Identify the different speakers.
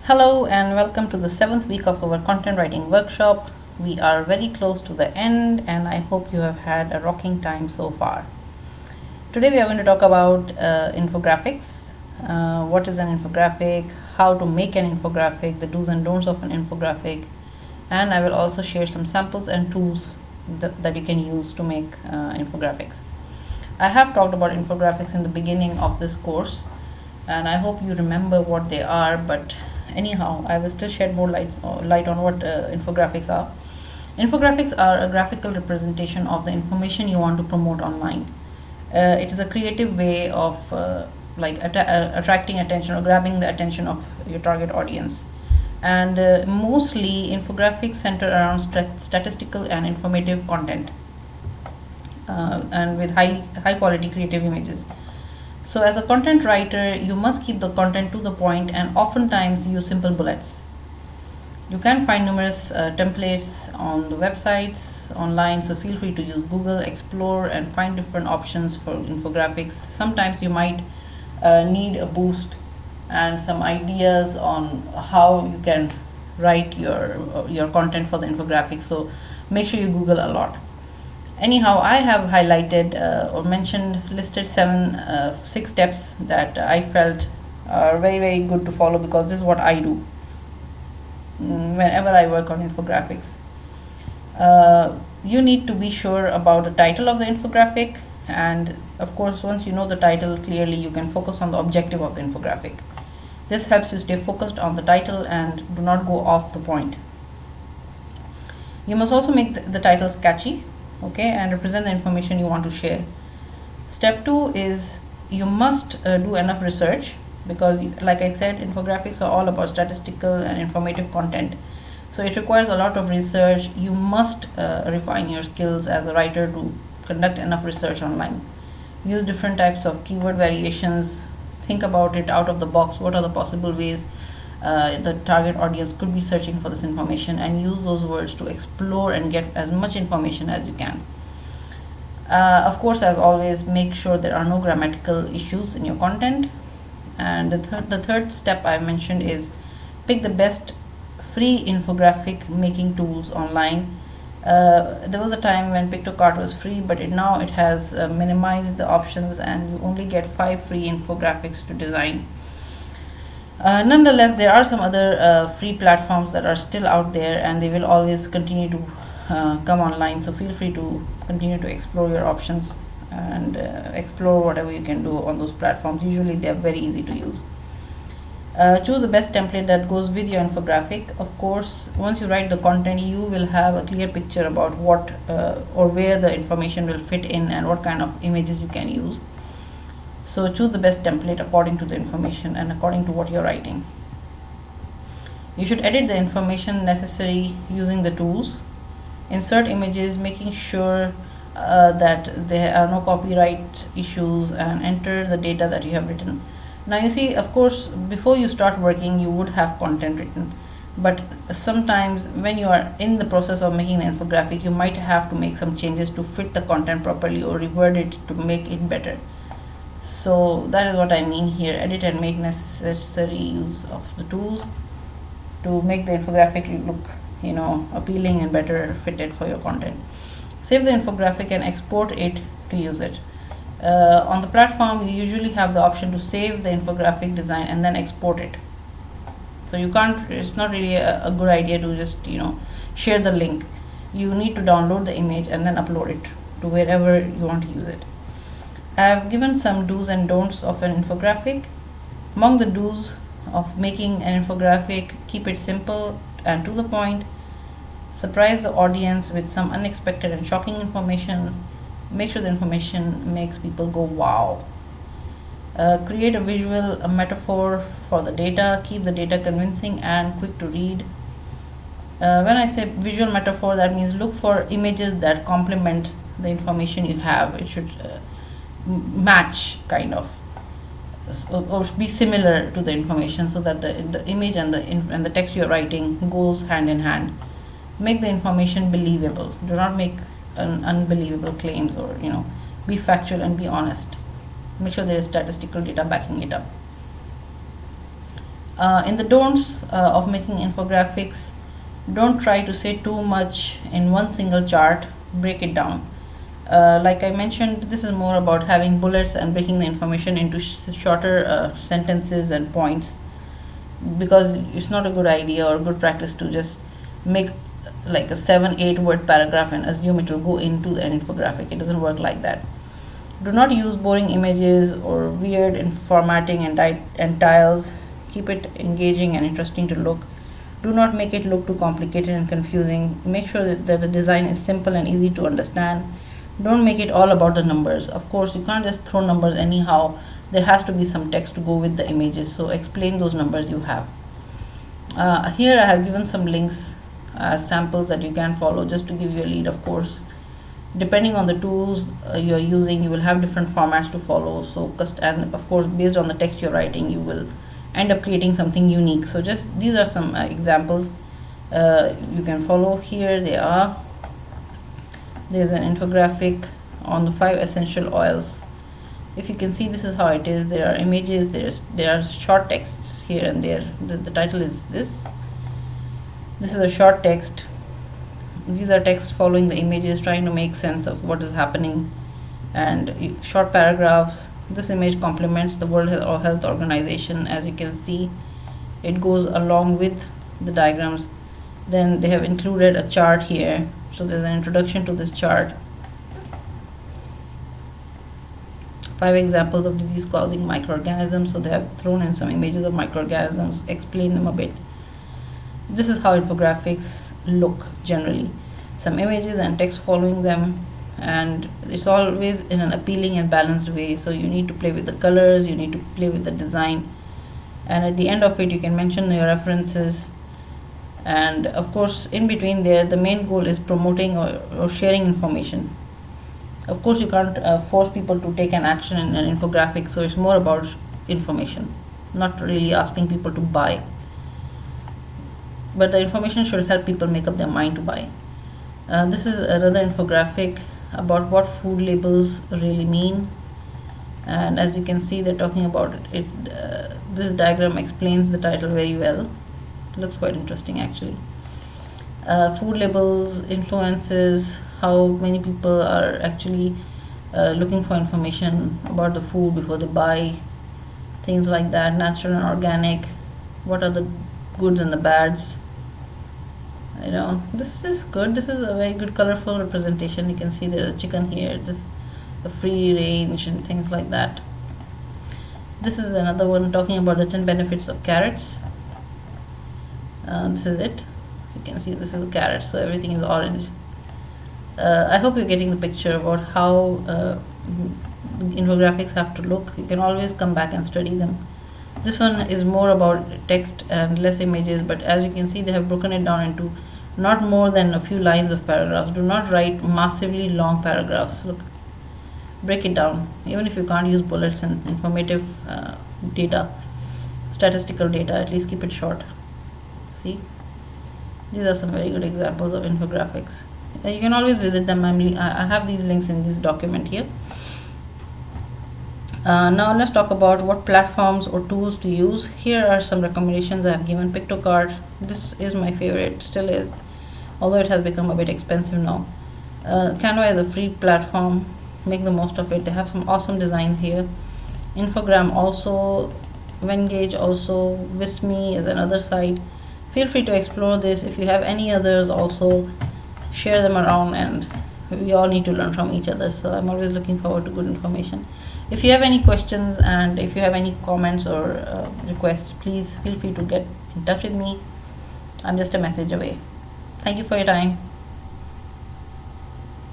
Speaker 1: Hello and welcome to the 7th week of our content writing workshop. We are very close to the end and I hope you have had a rocking time so far. Today we are going to talk about infographics. What is an infographic, how to make an infographic, the do's and don'ts of an infographic, and I will also share some samples and tools that you can use to make infographics. I have talked about infographics in the beginning of this course and I hope you remember what they are, but anyhow I will still shed more light on what infographics are. Infographics are a graphical representation of the information you want to promote online. It is a creative way of attracting attention or grabbing the attention of your target audience, and mostly infographics center around statistical and informative content, and with high quality creative images. So as a content writer, you must keep the content to the point and oftentimes use simple bullets. You can find numerous templates on the websites online, so feel free to use Google, explore and find different options for infographics. Sometimes you might need a boost and some ideas on how you can write your content for the infographic, so make sure you Google a lot. Anyhow, I have highlighted listed 6 steps that I felt are very good to follow, because this is what I do whenever I work on infographics. You need to be sure about the title of the infographic, and of course once you know the title clearly, you can focus on the objective of the infographic. This helps you stay focused on the title and do not go off the point. You must also make the titles catchy, okay, and represent the information you want to share. Step 2 is you must do enough research, because like I said, infographics are all about statistical and informative content, so it requires a lot of research. You must refine your skills as a writer to conduct enough research online. Use different types of keyword variations. Think about it out of the box. What are the possible ways the target audience could be searching for this information, and use those words to explore and get as much information as you can. Of course, as always, make sure there are no grammatical issues in your content. And the third step I mentioned is pick the best free infographic making tools online. There was a time when Pictocart was free, but now it has minimized the options and you only get 5 free infographics to design. Nonetheless, there are some other free platforms that are still out there, and they will always continue to come online, so feel free to continue to explore your options and explore whatever you can do on those platforms. Usually they are very easy to use. Choose the best template that goes with your infographic. Of course, once you write the content, you will have a clear picture about what or where the information will fit in and what kind of images you can use. So choose the best template according to the information and according to what you're writing. You should edit the information necessary using the tools. Insert images, making sure that there are no copyright issues, and enter the data that you have written. Now you see, of course, before you start working, you would have content written, but sometimes when you are in the process of making the infographic, you might have to make some changes to fit the content properly or reword it to make it better. So that is what I mean here. Edit and make necessary use of the tools to make the infographic look, appealing and better fitted for your content. Save the infographic and export it to use it. On the platform, you usually have the option to save the infographic design and then export it. So you can't. It's not really a good idea to just share the link. You need to download the image and then upload it to wherever you want to use it. I have given some do's and don'ts of an infographic. Among the do's of making an infographic, keep it simple and to the point. Surprise the audience with some unexpected and shocking information. Make sure the information makes people go wow. Create a visual, a metaphor for the data. Keep the data convincing and quick to read. When I say visual metaphor, that means look for images that complement the information you have. It should match kind of, or be similar to the information, so that the image and the text you're writing goes hand in hand. Make the information believable. Do not make unbelievable claims, or be factual and be honest. Make sure there is statistical data backing it up. In the don'ts of making infographics, don't try to say too much in one single chart. Break it down. Like I mentioned, this is more about having bullets and breaking the information into shorter sentences and points, because it's not a good idea or good practice to just make like a 7-8 word paragraph and assume it will go into an infographic. It doesn't work like that. Do not use boring images or weird in formatting and tiles. Keep it engaging and interesting to look. Do not make it look too complicated and confusing. Make sure that the design is simple and easy to understand. Don't make it all about the numbers. Of course, you can't just throw numbers anyhow. There has to be some text to go with the images, so explain those numbers you have. Here I have given some links, samples that you can follow just to give you a lead. Of course, depending on the tools you're using, you will have different formats to follow. So and of course, based on the text you're writing, you will end up creating something unique. So just these are some examples you can follow. Here they are. There's an infographic on the 5 essential oils. If you can see, this is how it is. There are images, there are short texts here and there. The title is this is a short text. These are texts following the images, trying to make sense of what is happening, and short paragraphs. This image complements the World Health Organization. As you can see, it goes along with the diagrams. Then they have included a chart here, so there's an introduction to this chart. 5 examples of disease causing microorganisms. So they have thrown in some images of microorganisms, explain them a bit. This is how infographics look generally. Some images and text following them, and it's always in an appealing and balanced way. So you need to play with the colors, you need to play with the design, and at the end of it you can mention your references. And of course, in between there, the main goal is promoting or sharing information. Of course, you can't force people to take an action in an infographic, so it's more about information, not really asking people to buy. But the information should help people make up their mind to buy. This is another infographic about what food labels really mean, and as you can see, they're talking about it. This diagram explains the title very well. It looks quite interesting actually. Food labels influences how many people are actually looking for information about the food before they buy, things like that. Natural and organic, what are the goods and the bads. You know, this is good. This is a very good colorful representation. You can see there's a chicken here, this the free range and things like that. This is another one talking about the 10 benefits of carrots. This is it. So you can see this is a carrot, so everything is orange. I hope you're getting the picture about how infographics have to look. You can always come back and study them. This one is more about text and less images, but as you can see, they have broken it down into not more than a few lines of paragraphs. Do not write massively long paragraphs. Look, break it down. Even if you can't use bullets and informative data, statistical data, at least keep it short. See, these are some very good examples of infographics. You can always visit them. I have these links in this document here. Now let's talk about what platforms or tools to use. Here are some recommendations I have given. PictoCart, this is my favorite, still is, although it has become a bit expensive now. Canva is a free platform, make the most of it. They have some awesome designs here. Infogram also, Vengage also, Visme is another site. Feel free to explore this. If you have any others, also share them around, and we all need to learn from each other. So I'm always looking forward to good information. If you have any questions and if you have any comments or requests, please feel free to get in touch with me. I'm just a message away. Thank you for your time.